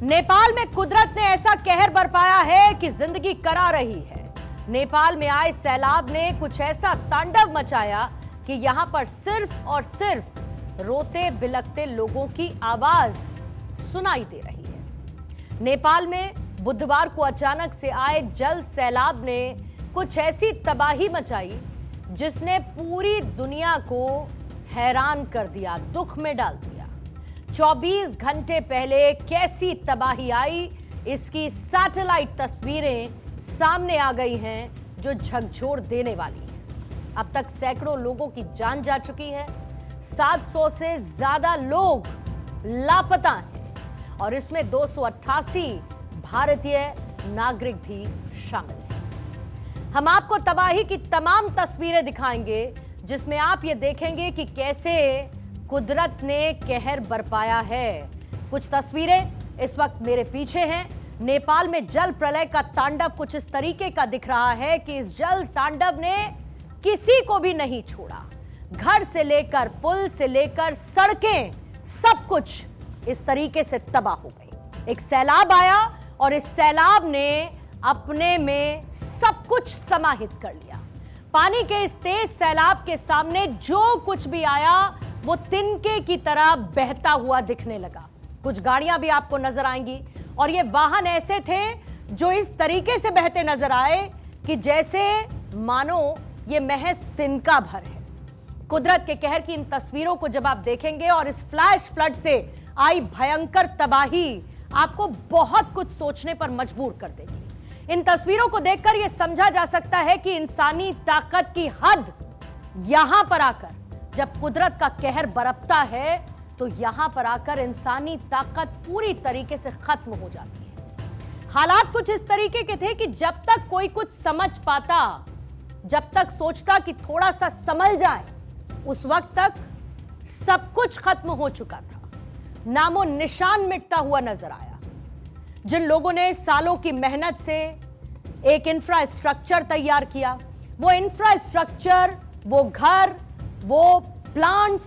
नेपाल में कुदरत ने ऐसा कहर बरपाया है कि जिंदगी करा रही है। नेपाल में आए सैलाब ने कुछ ऐसा तांडव मचाया कि यहां पर सिर्फ और सिर्फ रोते बिलखते लोगों की आवाज सुनाई दे रही है। नेपाल में बुधवार को अचानक से आए जल सैलाब ने कुछ ऐसी तबाही मचाई जिसने पूरी दुनिया को हैरान कर दिया, दुख में डाल दिया। 24 घंटे पहले कैसी तबाही आई, इसकी सैटेलाइट तस्वीरें सामने आ गई हैं जो झकझोर देने वाली हैं। अब तक सैकड़ों लोगों की जान जा चुकी है, 700 से ज्यादा लोग लापता हैं और इसमें 288 भारतीय नागरिक भी शामिल हैं। हम आपको तबाही की तमाम तस्वीरें दिखाएंगे जिसमें आप ये देखेंगे कि कैसे कुदरत ने कहर बरपाया है। कुछ तस्वीरें इस वक्त मेरे पीछे हैं। नेपाल में जल प्रलय का तांडव कुछ इस तरीके का दिख रहा है कि इस जल तांडव ने किसी को भी नहीं छोड़ा। घर से लेकर पुल से लेकर सड़कें, सब कुछ इस तरीके से तबाह हो गई। एक सैलाब आया और इस सैलाब ने अपने में सब कुछ समाहित कर लिया। पानी के इस तेज सैलाब के सामने जो कुछ भी आया वो तिनके की तरह बहता हुआ दिखने लगा। कुछ गाड़ियां भी आपको नजर आएंगी और ये वाहन ऐसे थे जो इस तरीके से बहते नजर आए कि जैसे मानो ये महज तिनका भर है। कुदरत के कहर की इन तस्वीरों को जब आप देखेंगे और इस फ्लैश फ्लड से आई भयंकर तबाही आपको बहुत कुछ सोचने पर मजबूर कर देगी। इन तस्वीरों को देखकर यह समझा जा सकता है कि इंसानी ताकत की हद यहां पर आकर, जब कुदरत का कहर बरपता है तो यहां पर आकर इंसानी ताकत पूरी तरीके से खत्म हो जाती है। हालात कुछ इस तरीके के थे कि जब तक कोई कुछ समझ पाता, जब तक सोचता कि थोड़ा सा संभल जाए, उस वक्त तक सब कुछ खत्म हो चुका था। नामो निशान मिटता हुआ नजर आया। जिन लोगों ने सालों की मेहनत से एक इंफ्रास्ट्रक्चर तैयार किया, वो इंफ्रास्ट्रक्चर, वो घर, वो प्लांट्स,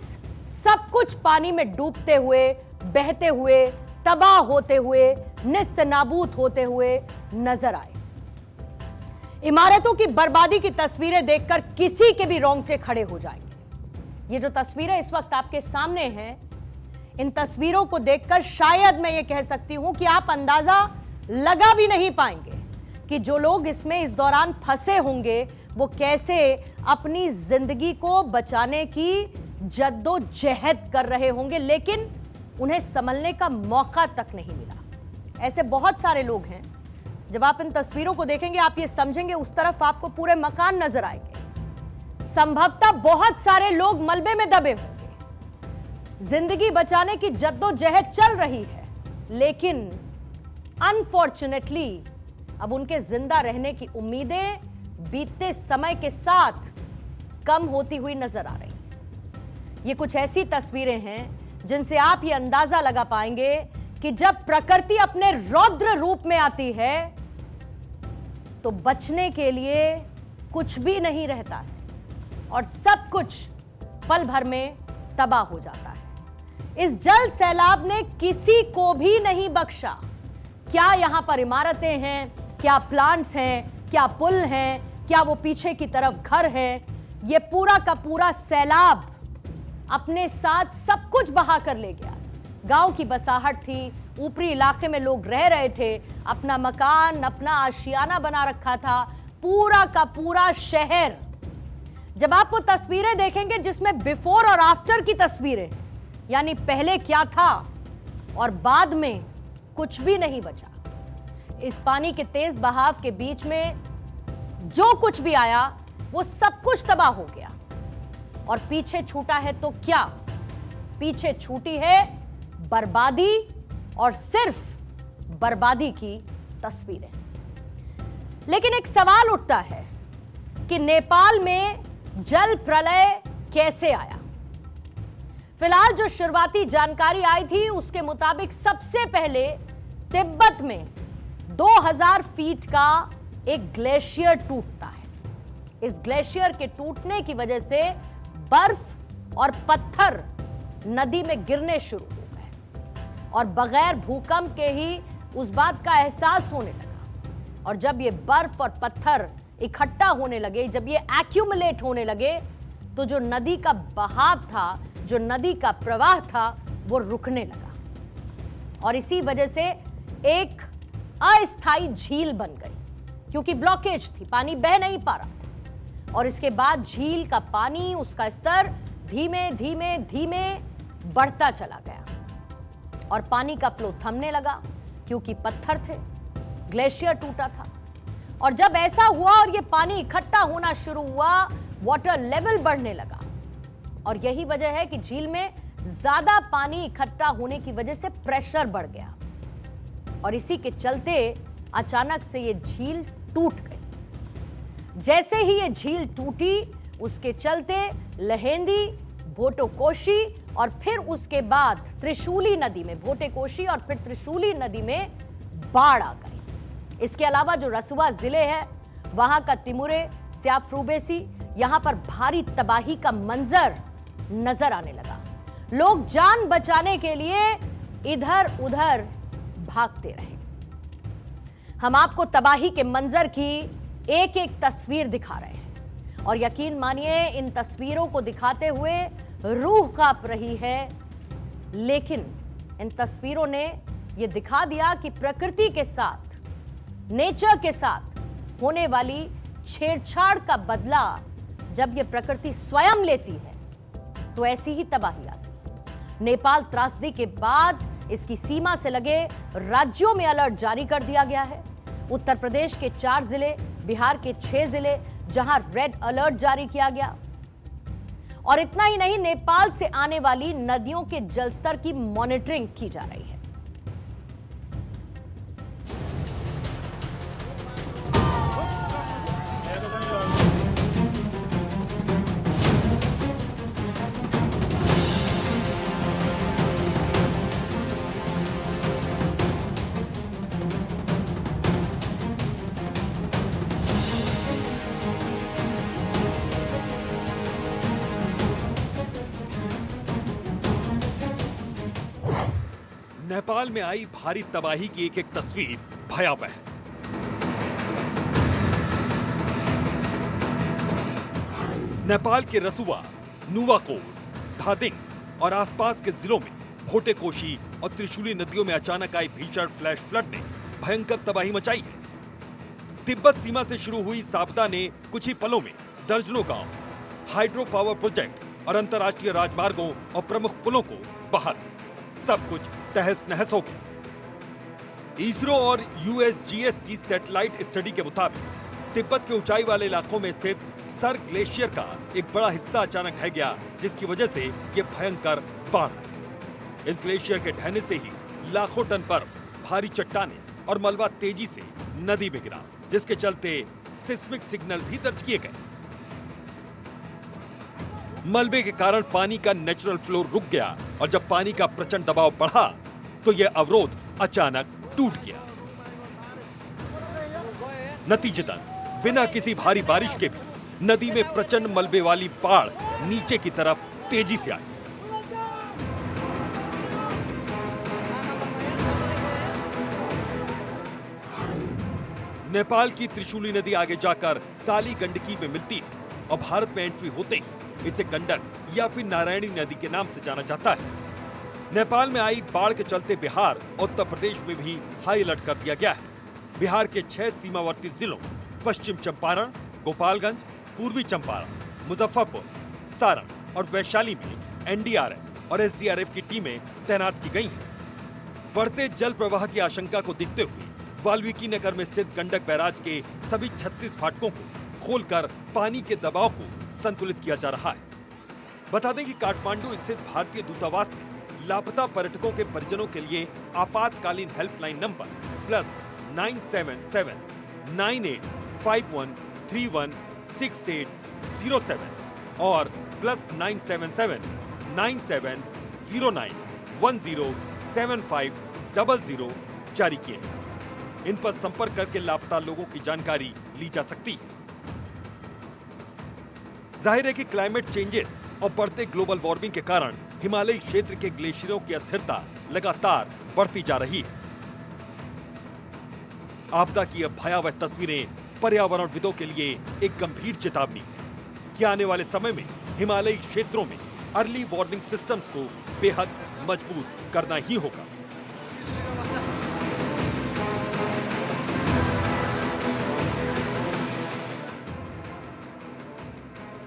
सब कुछ पानी में डूबते हुए, बहते हुए, तबाह होते हुए, निस्त नाबूद होते हुए नजर आए। इमारतों की बर्बादी की तस्वीरें देखकर किसी के भी रोंगटे खड़े हो जाएंगे। ये जो तस्वीरें इस वक्त आपके सामने हैं, इन तस्वीरों को देखकर शायद मैं ये कह सकती हूं कि आप अंदाजा लगा भी नहीं पाएंगे कि जो लोग इसमें इस दौरान फंसे होंगे वो कैसे अपनी जिंदगी को बचाने की जद्दोजहद कर रहे होंगे, लेकिन उन्हें संभलने का मौका तक नहीं मिला। ऐसे बहुत सारे लोग हैं। जब आप इन तस्वीरों को देखेंगे आप ये समझेंगे, उस तरफ आपको पूरे मकान नजर आएंगे। संभवतः बहुत सारे लोग मलबे में दबे होंगे। जिंदगी बचाने की जद्दोजहद चल रही है, लेकिन अनफॉर्चुनेटली अब उनके जिंदा रहने की उम्मीदें बीतते समय के साथ कम होती हुई नजर आ रही हैं। ये कुछ ऐसी तस्वीरें हैं जिनसे आप ये अंदाजा लगा पाएंगे कि जब प्रकृति अपने रौद्र रूप में आती है तो बचने के लिए कुछ भी नहीं रहता है और सब कुछ पल भर में तबाह हो जाता है। इस जल सैलाब ने किसी को भी नहीं बख्शा। क्या यहां पर इमारतें हैं, क्या प्लांट्स हैं, क्या पुल हैं, क्या वो पीछे की तरफ घर हैं, ये पूरा का पूरा सैलाब अपने साथ सब कुछ बहा कर ले गया। गांव की बसाहट थी, ऊपरी इलाके में लोग रह रहे थे, अपना मकान, अपना आशियाना बना रखा था, पूरा का पूरा शहर। जब आप वो तस्वीरें देखेंगे जिसमें बिफोर और आफ्टर की तस्वीरें, यानी पहले क्या था और बाद में कुछ भी नहीं बचा। इस पानी के तेज बहाव के बीच में जो कुछ भी आया वो सब कुछ तबाह हो गया और पीछे छूटा है तो क्या? पीछे छूटी है बर्बादी और सिर्फ बर्बादी की तस्वीरें। लेकिन एक सवाल उठता है कि नेपाल में जल प्रलय कैसे आया? फिलहाल जो शुरुआती जानकारी आई थी उसके मुताबिक सबसे पहले तिब्बत में 2000 फीट का एक ग्लेशियर टूटता है। इस ग्लेशियर के टूटने की वजह से बर्फ और पत्थर नदी में गिरने शुरू हो गए और बगैर भूकंप के ही उस बात का एहसास होने लगा। और जब ये बर्फ और पत्थर इकट्ठा होने लगे, जब ये एक्यूमुलेट होने लगे, तो जो नदी का बहाव था, जो नदी का प्रवाह था, वो रुकने लगा और इसी वजह से एक अस्थायी झील बन गई, क्योंकि ब्लॉकेज थी, पानी बह नहीं पा रहा था। और इसके बाद झील का पानी, उसका स्तर धीमे धीमे धीमे बढ़ता चला गया और पानी का फ्लो थमने लगा, क्योंकि पत्थर थे, ग्लेशियर टूटा था। और जब ऐसा हुआ और ये पानी इकट्ठा होना शुरू हुआ, वाटर लेवल बढ़ने लगा और यही वजह है कि झील में ज्यादा पानी इकट्ठा होने की वजह से प्रेशर बढ़ गया और इसी के चलते अचानक से ये झील टूट गई। जैसे ही ये झील टूटी, उसके चलते लहेंदी, भोटोकोशी और फिर उसके बाद त्रिशूली नदी में, भोटेकोशी और फिर त्रिशूली नदी में बाढ़ आ गई। इसके अलावा जो रसुआ जिले है, वहां का तिमुरे, स्याफ्रूबेसी, यहां पर भारी तबाही का मंजर नजर आने लगा। लोग जान बचाने के लिए इधर उधर भागते रहे। हम आपको तबाही के मंजर की एक एक तस्वीर दिखा रहे हैं और यकीन मानिए, इन तस्वीरों को दिखाते हुए रूह कांप रही है। लेकिन इन तस्वीरों ने यह दिखा दिया कि प्रकृति के साथ, नेचर के साथ होने वाली छेड़छाड़ का बदला जब यह प्रकृति स्वयं लेती है तो ऐसी ही तबाही आती है। नेपाल त्रासदी के बाद इसकी सीमा से लगे राज्यों में अलर्ट जारी कर दिया गया है। उत्तर प्रदेश के 4 जिले, बिहार के 6 जिले, जहां रेड अलर्ट जारी किया गया। और इतना ही नहीं, नेपाल से आने वाली नदियों के जलस्तर की मॉनिटरिंग की जा रही है। नेपाल में आई भारी तबाही की एक एक तस्वीर भयावह है। नेपाल के रसुआ, नुवाकोट, धादिंग और आसपास के जिलों में भोटेकोशी और त्रिशूली नदियों में अचानक आई भीषण फ्लैश फ्लड ने भयंकर तबाही मचाई है। तिब्बत सीमा से शुरू हुई इस आपदा ने कुछ ही पलों में दर्जनों गांव, हाइड्रो पावर प्रोजेक्ट और अंतर्राष्ट्रीय राजमार्गों और प्रमुख पुलों को बहा दिया। सब कुछ तहस नहस हो गया। इसरो और यूएसजीएस की सैटेलाइट स्टडी के मुताबिक तिब्बत के ऊंचाई वाले इलाकों में स्थित सर ग्लेशियर का एक बड़ा हिस्सा अचानक ढह गया, जिसकी वजह से ये भयंकर बाढ़ आई। इस ग्लेशियर के ढहने से ही लाखों टन बर्फ, भारी चट्टानें और मलबा तेजी से नदी में गिरा, जिसके चलते सिस्मिक सिग्नल भी दर्ज किए गए। मलबे के कारण पानी का नेचुरल फ्लो रुक गया और जब पानी का प्रचंड दबाव बढ़ा तो यह अवरोध अचानक टूट गया। नतीजतन बिना किसी भारी बारिश के भी नदी में प्रचंड मलबे वाली बाढ़ नीचे की तरफ तेजी से आई। नेपाल की त्रिशूली नदी आगे जाकर काली गंडकी में मिलती है और भारत में एंट्री होते ही इसे गंडक या फिर नारायणी नदी के नाम से जाना जाता है। नेपाल में आई बाढ़ के चलते बिहार और उत्तर प्रदेश में भी हाई अलर्ट कर दिया गया है। बिहार के 6 सीमावर्ती जिलों पश्चिम चंपारण, गोपालगंज, पूर्वी चंपारण, मुजफ्फरपुर, सारण और वैशाली में एनडीआरएफ और एसडीआरएफ की टीमें तैनात की गई हैं। बढ़ते जल प्रवाह की आशंका को देखते हुए वाल्मीकि नगर में स्थित गंडक बैराज के सभी 36 फाटकों को खोलकर पानी के दबाव को संतुलित किया जा रहा है। बता दें कि काठमांडू स्थित भारतीय दूतावास ने लापता पर्यटकों के परिजनों के लिए आपातकालीन हेल्पलाइन नंबर +977 9851 316807 और +977 9709 107500 जारी किए हैं। इन पर संपर्क करके लापता लोगों की जानकारी ली जा सकती है। जाहिर है कि क्लाइमेट चेंजेस और बढ़ते ग्लोबल वार्मिंग के कारण हिमालयी क्षेत्र के ग्लेशियरों की अस्थिरता लगातार बढ़ती जा रही है। आपदा की अब भयावह तस्वीरें पर्यावरणविदों के लिए एक गंभीर चेतावनी है कि आने वाले समय में हिमालयी क्षेत्रों में अर्ली वार्निंग सिस्टम्स को बेहद मजबूत करना ही होगा।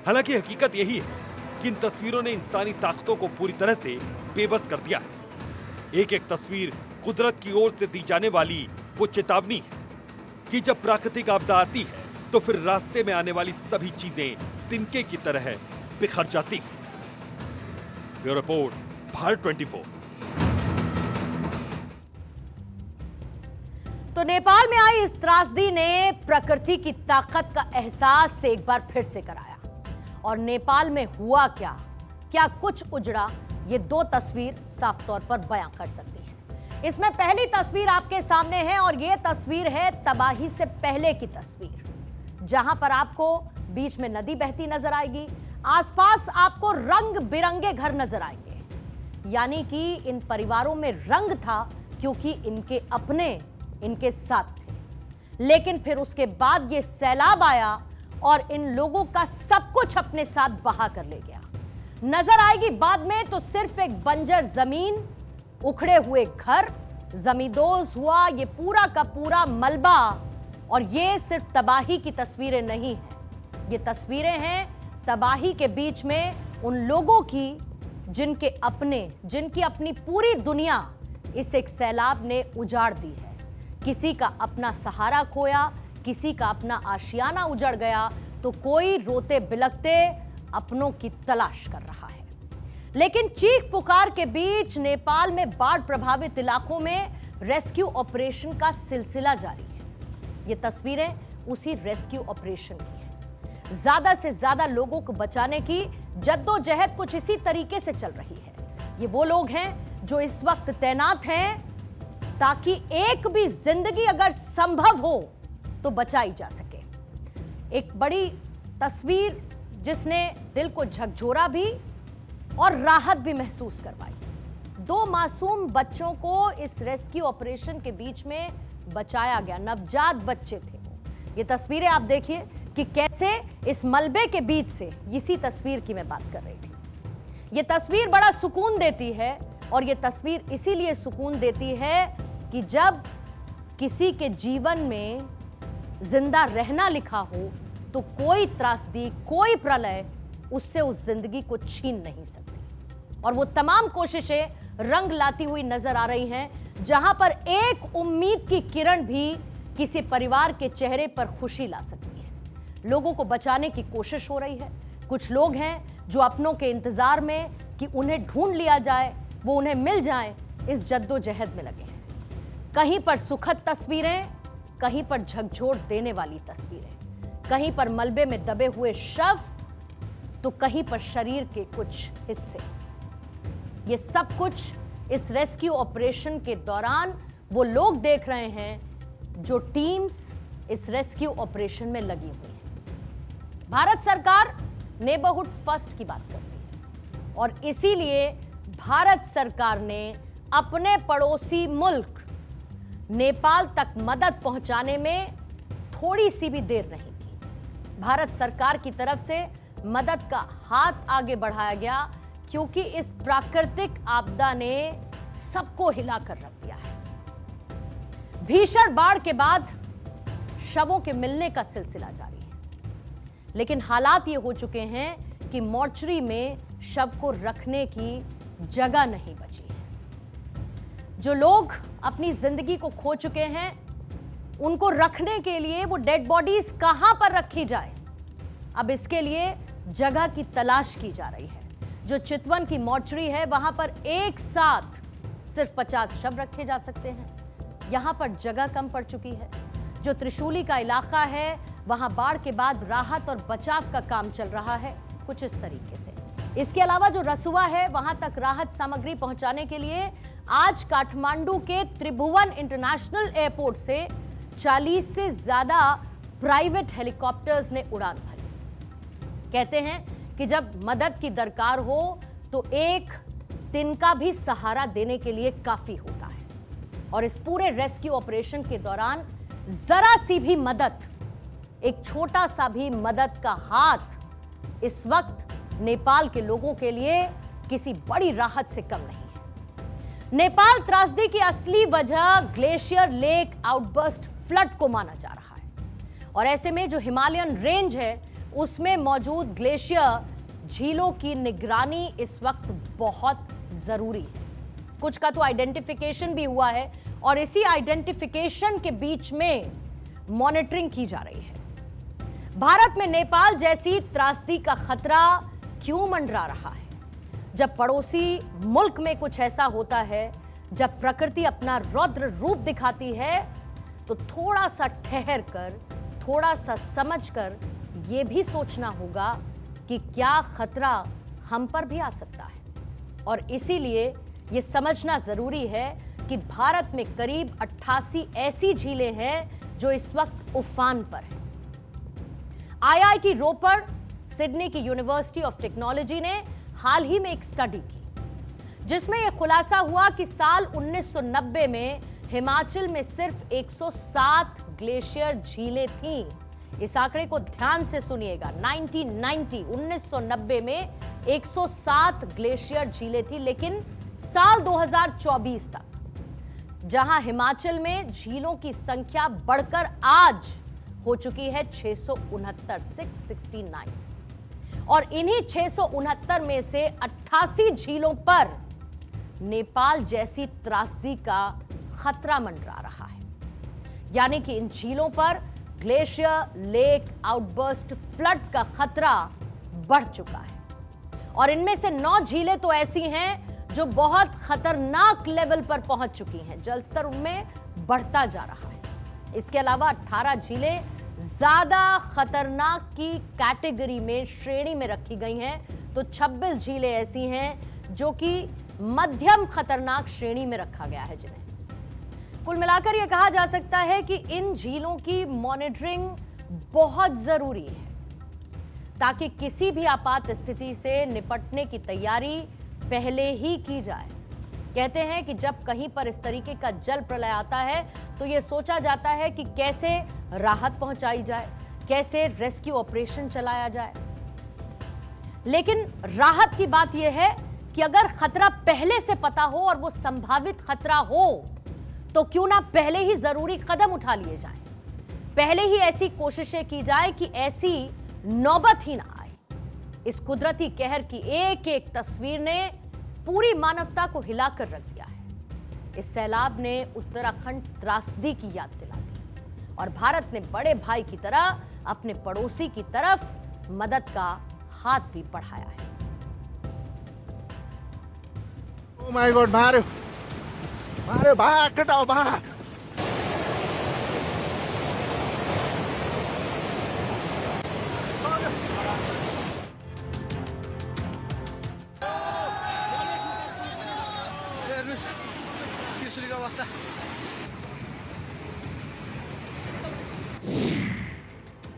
हालांकि हकीकत यही है कि इन तस्वीरों ने इंसानी ताकतों को पूरी तरह से बेबस कर दिया है। एक एक तस्वीर कुदरत की ओर से दी जाने वाली वो चेतावनी है कि जब प्राकृतिक आपदा आती है तो फिर रास्ते में आने वाली सभी चीजें तिनके की तरह बिखर जाती हैं। Bureau report, Bharat 24। तो नेपाल में आई इस त्रासदी ने प्रकृति की ताकत का एहसास एक बार फिर से कराया। और नेपाल में हुआ क्या क्या कुछ उजड़ा, ये दो तस्वीर साफ तौर पर बयां कर सकती है। इसमें पहली तस्वीर आपके सामने है और ये तस्वीर है तबाही से पहले की तस्वीर, जहां पर आपको बीच में नदी बहती नजर आएगी, आसपास आपको रंग बिरंगे घर नजर आएंगे। यानी कि इन परिवारों में रंग था क्योंकि इनके अपने इनके साथ थे। लेकिन फिर उसके बाद ये सैलाब आया और इन लोगों का सब कुछ अपने साथ बहा कर ले गया। नजर आएगी बाद में तो सिर्फ एक बंजर जमीन, उखड़े हुए घर, जमींदोज हुआ ये पूरा का पूरा मलबा। और ये सिर्फ तबाही की तस्वीरें नहीं हैं, ये तस्वीरें हैं तबाही के बीच में उन लोगों की जिनकी अपनी पूरी दुनिया इस एक सैलाब ने उजाड़ दी है। किसी का अपना सहारा खोया, किसी का अपना आशियाना उजड़ गया, तो कोई रोते बिलखते अपनों की तलाश कर रहा है। लेकिन चीख पुकार के बीच नेपाल में बाढ़ प्रभावित इलाकों में रेस्क्यू ऑपरेशन का सिलसिला जारी है। ये तस्वीरें उसी रेस्क्यू ऑपरेशन की हैं। ज्यादा से ज्यादा लोगों को बचाने की जद्दोजहद कुछ इसी तरीके से चल रही है। ये वो लोग हैं जो इस वक्त तैनात हैं ताकि एक भी जिंदगी अगर संभव हो तो बचाई जा सके। एक बड़ी तस्वीर जिसने दिल को झकझोरा भी और राहत भी महसूस करवाई। दो मासूम बच्चों को इस रेस्क्यू ऑपरेशन के बीच में बचाया गया, नवजात बच्चे थे वो। ये तस्वीरें आप देखिए कि कैसे इस मलबे के बीच से, इसी तस्वीर की मैं बात कर रही थी। ये तस्वीर बड़ा सुकून देती है और ये तस्वीर इसीलिए सुकून देती है कि जब किसी के जीवन में जिंदा रहना लिखा हो तो कोई त्रासदी, कोई प्रलय उससे उस जिंदगी को छीन नहीं सकती। और वो तमाम कोशिशें रंग लाती हुई नजर आ रही हैं, जहां पर एक उम्मीद की किरण भी किसी परिवार के चेहरे पर खुशी ला सकती है। लोगों को बचाने की कोशिश हो रही है। कुछ लोग हैं जो अपनों के इंतजार में कि उन्हें ढूंढ लिया जाए, वो उन्हें मिल जाए, इस जद्दोजहद में लगे हैं। कहीं पर सुखद तस्वीरें, कहीं पर झकझोर देने वाली तस्वीरें, कहीं पर मलबे में दबे हुए शव, तो कहीं पर शरीर के कुछ हिस्से। ये सब कुछ इस रेस्क्यू ऑपरेशन के दौरान वो लोग देख रहे हैं जो टीम्स इस रेस्क्यू ऑपरेशन में लगी हुई हैं। भारत सरकार नेबरहुड फर्स्ट की बात करती है और इसीलिए भारत सरकार ने अपने पड़ोसी मुल्क नेपाल तक मदद पहुंचाने में थोड़ी सी भी देर नहीं की। भारत सरकार की तरफ से मदद का हाथ आगे बढ़ाया गया क्योंकि इस प्राकृतिक आपदा ने सबको हिला कर रख दिया है। भीषण बाढ़ के बाद शवों के मिलने का सिलसिला जारी है, लेकिन हालात ये हो चुके हैं कि मोर्चरी में शव को रखने की जगह नहीं बची है। जो लोग अपनी जिंदगी को खो चुके हैं, उनको रखने के लिए वो डेड बॉडीज कहां पर रखी जाए, अब इसके लिए जगह की तलाश की जा रही है। जो चितवन की मोर्चरी है, वहां पर एक साथ सिर्फ 50 शव रखे जा सकते हैं। यहां पर जगह कम पड़ चुकी है। जो त्रिशूली का इलाका है, वहां बाढ़ के बाद राहत और बचाव का काम चल रहा है कुछ इस तरीके से। इसके अलावा जो रसुआ है, वहां तक राहत सामग्री पहुंचाने के लिए आज काठमांडू के त्रिभुवन इंटरनेशनल एयरपोर्ट से 40 से ज्यादा प्राइवेट हेलीकॉप्टर्स ने उड़ान भरी। कहते हैं कि जब मदद की दरकार हो तो एक तिनका भी सहारा देने के लिए काफी होता है। और इस पूरे रेस्क्यू ऑपरेशन के दौरान जरा सी भी मदद, एक छोटा सा भी मदद का हाथ इस वक्त नेपाल के लोगों के लिए किसी बड़ी राहत से कम नहीं है। नेपाल त्रासदी की असली वजह ग्लेशियर लेक आउटबर्स्ट फ्लड को माना जा रहा है। और ऐसे में जो हिमालयन रेंज है उसमें मौजूद ग्लेशियर झीलों की निगरानी इस वक्त बहुत जरूरी है। कुछ का तो आइडेंटिफिकेशन भी हुआ है और इसी आइडेंटिफिकेशन के बीच में मॉनिटरिंग की जा रही है। भारत में नेपाल जैसी त्रासदी का खतरा क्यों मंडरा रहा है? जब पड़ोसी मुल्क में कुछ ऐसा होता है, जब प्रकृति अपना रौद्र रूप दिखाती है, तो थोड़ा सा ठहर कर, थोड़ा सा समझ कर यह भी सोचना होगा कि क्या खतरा हम पर भी आ सकता है। और इसीलिए यह समझना जरूरी है कि भारत में करीब 88 ऐसी झीलें हैं जो इस वक्त उफान पर हैं। आईआईटी रोपर, सिडनी की यूनिवर्सिटी ऑफ टेक्नोलॉजी ने हाल ही में एक स्टडी की जिसमें यह खुलासा हुआ कि साल 1990 में हिमाचल में सिर्फ 107 ग्लेशियर झीलें थीं। इस आंकड़े को ध्यान से सुनिएगा। 1990 में 107 ग्लेशियर झीलें थी, लेकिन साल 2024 तक जहां हिमाचल में झीलों की संख्या बढ़कर आज हो चुकी है 669 और इन्हीं 669 में से 88 झीलों पर नेपाल जैसी त्रासदी का खतरा मंडरा रहा है। यानी कि इन झीलों पर ग्लेशियर लेक आउटबर्स्ट फ्लड का खतरा बढ़ चुका है और इनमें से 9 झीलें तो ऐसी हैं जो बहुत खतरनाक लेवल पर पहुंच चुकी हैं। जलस्तर उनमें बढ़ता जा रहा है। इसके अलावा 18 झीलें ज्यादा खतरनाक की कैटेगरी में, श्रेणी में रखी गई हैं, तो 26 झीलें ऐसी हैं जो कि मध्यम खतरनाक श्रेणी में रखा गया है जिन्हें। कुल मिलाकर यह कहा जा सकता है कि इन झीलों की मॉनिटरिंग बहुत जरूरी है ताकि किसी भी आपात स्थिति से निपटने की तैयारी पहले ही की जाए। कहते हैं कि जब कहीं पर इस तरीके का जल प्रलय आता है तो यह सोचा जाता है कि कैसे राहत पहुंचाई जाए, कैसे रेस्क्यू ऑपरेशन चलाया जाए। लेकिन राहत की बात यह है कि अगर खतरा पहले से पता हो और वो संभावित खतरा हो तो क्यों ना पहले ही जरूरी कदम उठा लिए जाएं, पहले ही ऐसी कोशिशें की जाए कि ऐसी नौबत ही ना आए। इस कुदरती कहर की एक एक तस्वीर ने पूरी मानवता को हिलाकर रख दिया है। इस सैलाब ने उत्तराखंड त्रासदी की याद दिला दी और भारत ने बड़े भाई की तरह अपने पड़ोसी की तरफ मदद का हाथ भी बढ़ाया है। Oh my God, मारो मारो, भाग कटाओ, भाग।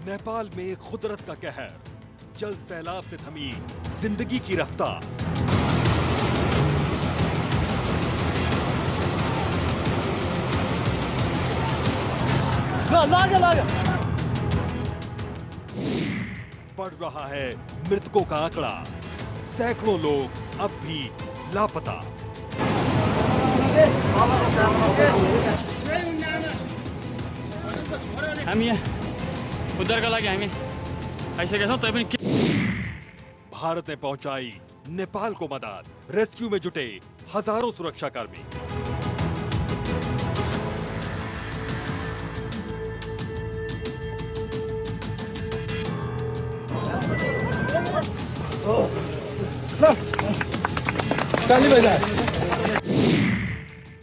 नेपाल में एक कुदरत का कहर, जल सैलाब से थमी जिंदगी की रफ्तार। बढ़ रहा है मृतकों का आंकड़ा, सैकड़ों लोग अब भी लापता। हम यहाँ उधर का लगे, हमें ऐसे कैसा तो भारत ने पहुंचाई नेपाल को मदद, रेस्क्यू में जुटे हजारों सुरक्षाकर्मी।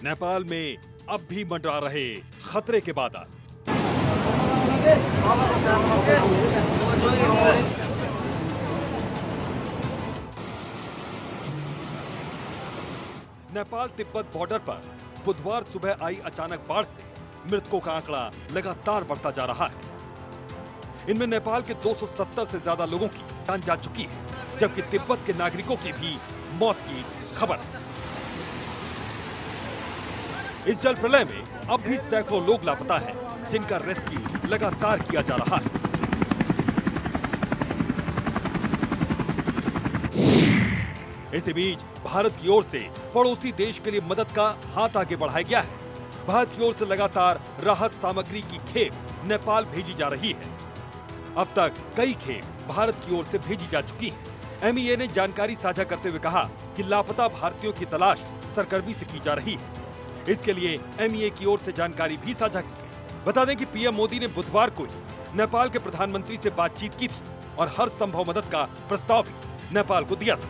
नेपाल में अब भी मंडरा रहे खतरे के बादल। नेपाल तिब्बत बॉर्डर पर बुधवार सुबह आई अचानक बाढ़ से मृतकों का आंकड़ा लगातार बढ़ता जा रहा है। इनमें नेपाल के 270 से ज्यादा लोगों की जान जा चुकी है, जबकि तिब्बत के नागरिकों की भी मौत की खबर है। इस जल प्रलय में अब भी सैकड़ों लोग लापता हैं, जिनका रेस्क्यू लगातार किया जा रहा है। इसी बीच भारत की ओर से पड़ोसी देश के लिए मदद का हाथ आगे बढ़ाया गया है। भारत की ओर से लगातार राहत सामग्री की खेप नेपाल भेजी जा रही है। अब तक कई खेप भारत की ओर से भेजी जा चुकी हैं। MEA ने जानकारी साझा करते हुए कहा कि लापता भारतीयों की तलाश सरगर्मी से की जा रही है। इसके लिए MEA की ओर से जानकारी भी साझा की गई। बता दें कि PM मोदी ने बुधवार को ही नेपाल के प्रधानमंत्री से बातचीत की थी और हर संभव मदद का प्रस्ताव भी नेपाल को दिया था।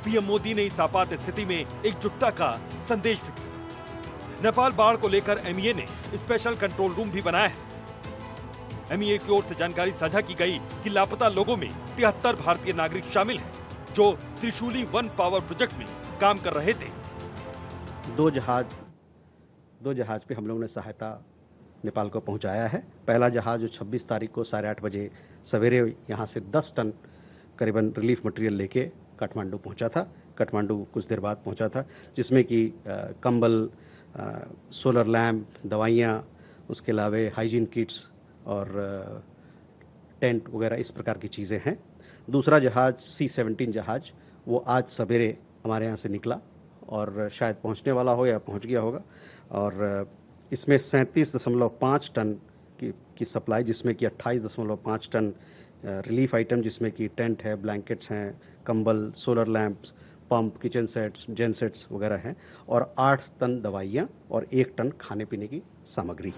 PM मोदी ने इस आपात स्थिति में एकजुटता का संदेश भी दिया। नेपाल बाढ़ को लेकर MEA ने स्पेशल कंट्रोल रूम भी बनाया है। MEA की ओर से जानकारी साझा की गई कि लापता लोगों में 73 भारतीय नागरिक शामिल हैं, जो त्रिशूली वन पावर प्रोजेक्ट में काम कर रहे थे। दो जहाज पे हम लोगों ने सहायता नेपाल को पहुंचाया है। पहला जहाज जो 26 तारीख को 8:30 बजे सवेरे यहाँ से 10 टन करीबन रिलीफ मटेरियल लेके काठमांडू पहुंचा था। काठमांडू कुछ देर बाद पहुंचा था, जिसमें कि कंबल, सोलर लैम्प, दवाइयाँ, उसके अलावा हाइजीन किट्स और टेंट वगैरह इस प्रकार की चीज़ें हैं। दूसरा जहाज C-17 जहाज वो आज सवेरे हमारे यहाँ से निकला और शायद पहुँचने वाला हो या पहुँच गया होगा, और इसमें 37.5 टन की सप्लाई, जिसमें कि 28.5 टन रिलीफ आइटम, जिसमें कि टेंट है, ब्लैंकेट्स हैं, कंबल, solar lamps, pump, kitchen sets, gensets वगैरह हैं, और 8 टन दवाइयाँ और 1 टन खाने पीने की सामग्री।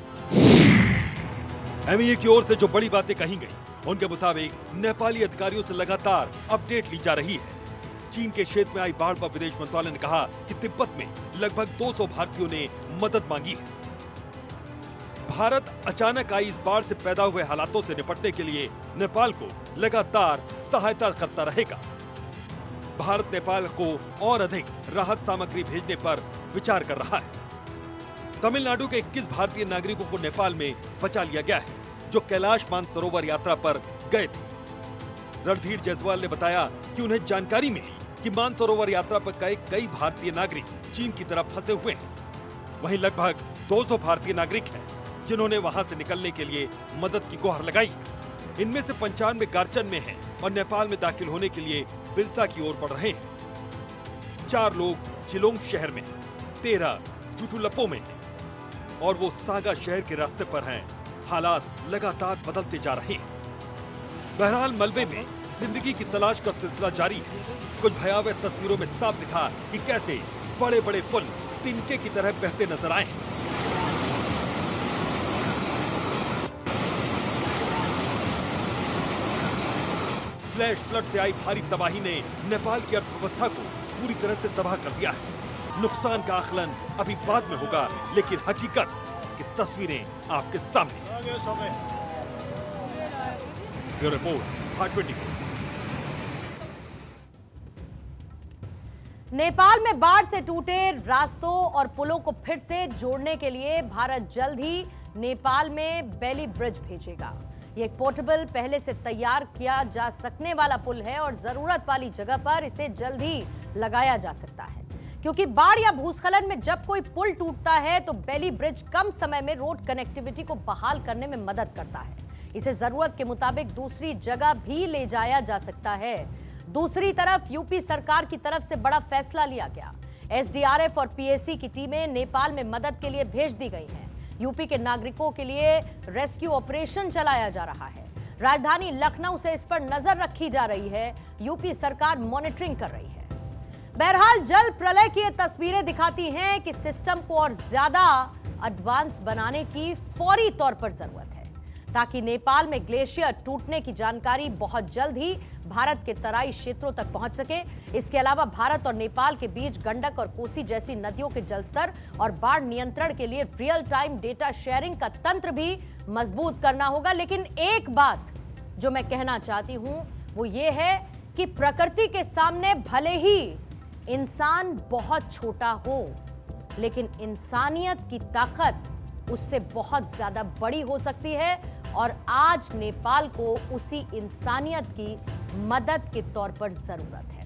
MEA की ओर से जो बड़ी बातें कही गई, उनके मुताबिक नेपाली अधिकारियों से लगातार अपडेट ली जा रही है। चीन के क्षेत्र में आई बाढ़ पर विदेश मंत्रालय ने कहा कि तिब्बत में लगभग 200 भारतीयों ने मदद मांगी है। भारत अचानक आई इस बाढ़ से पैदा हुए हालातों से निपटने के लिए नेपाल को लगातार सहायता करता रहेगा। भारत नेपाल को और अधिक राहत सामग्री भेजने पर विचार कर रहा है। तमिलनाडु के 21 भारतीय नागरिकों को नेपाल में बचा लिया गया है, जो कैलाश मानसरोवर यात्रा पर गए थे। रणधीर जायसवाल ने बताया कि उन्हें जानकारी मिली कि मानसरोवर यात्रा पर गए कई भारतीय नागरिक चीन की तरफ फंसे हुए हैं। वहीं लगभग 200 भारतीय नागरिक हैं, जिन्होंने वहां से निकलने के लिए मदद की गुहार लगाई है। इनमें से 95 गार्चन में हैं और नेपाल में दाखिल होने के लिए बिल्सा की ओर बढ़ रहे हैं। 4 लोग चिलोंग शहर में, 13 जुटुलप्पो में हैं और वो सागा शहर के रास्ते पर हैं। हालात लगातार बदलते जा रहे हैं। बहरहाल मलबे में जिंदगी की तलाश का सिलसिला जारी है। कुछ भयावह तस्वीरों में साफ दिखा कि कैसे बड़े बड़े पुल तिनके की तरह बहते नजर आए हैं। फ्लैश फ्लड से आई भारी तबाही ने नेपाल की अर्थव्यवस्था को पूरी तरह से तबाह कर दिया है। नुकसान का आकलन अभी बाद में होगा, लेकिन हकीकत की तस्वीरें आपके सामने। Bureau report, Bharat 24। नेपाल में बाढ़ से टूटे रास्तों और पुलों को फिर से जोड़ने के लिए भारत जल्द ही नेपाल में बेली ब्रिज भेजेगा। ये एक पोर्टेबल, पहले से तैयार किया जा सकने वाला पुल है और जरूरत वाली जगह पर इसे जल्द ही लगाया जा सकता है, क्योंकि बाढ़ या भूस्खलन में जब कोई पुल टूटता है तो बेली ब्रिज कम समय में रोड कनेक्टिविटी को बहाल करने में मदद करता है। इसे जरूरत के मुताबिक दूसरी जगह भी ले जाया जा सकता है। दूसरी तरफ यूपी सरकार की तरफ से बड़ा फैसला लिया गया। SDRF और PAC की टीमें नेपाल में मदद के लिए भेज दी गई हैं। यूपी के नागरिकों के लिए रेस्क्यू ऑपरेशन चलाया जा रहा है। राजधानी लखनऊ से इस पर नजर रखी जा रही है। यूपी सरकार मॉनिटरिंग कर रही है। बहरहाल जल प्रलय की ये तस्वीरें दिखाती हैं कि सिस्टम को और ज्यादा एडवांस बनाने की फौरी तौर पर जरूरत है, ताकि नेपाल में ग्लेशियर टूटने की जानकारी बहुत जल्द ही भारत के तराई क्षेत्रों तक पहुंच सके। इसके अलावा भारत और नेपाल के बीच गंडक और कोसी जैसी नदियों के जलस्तर और बाढ़ नियंत्रण के लिए रियल टाइम डेटा शेयरिंग का तंत्र भी मजबूत करना होगा। लेकिन एक बात जो मैं कहना चाहती हूं वो ये है कि प्रकृति के सामने भले ही इंसान बहुत छोटा हो, लेकिन इंसानियत की ताकत उससे बहुत ज्यादा बड़ी हो सकती है और आज नेपाल को उसी इंसानियत की मदद के तौर पर जरूरत है।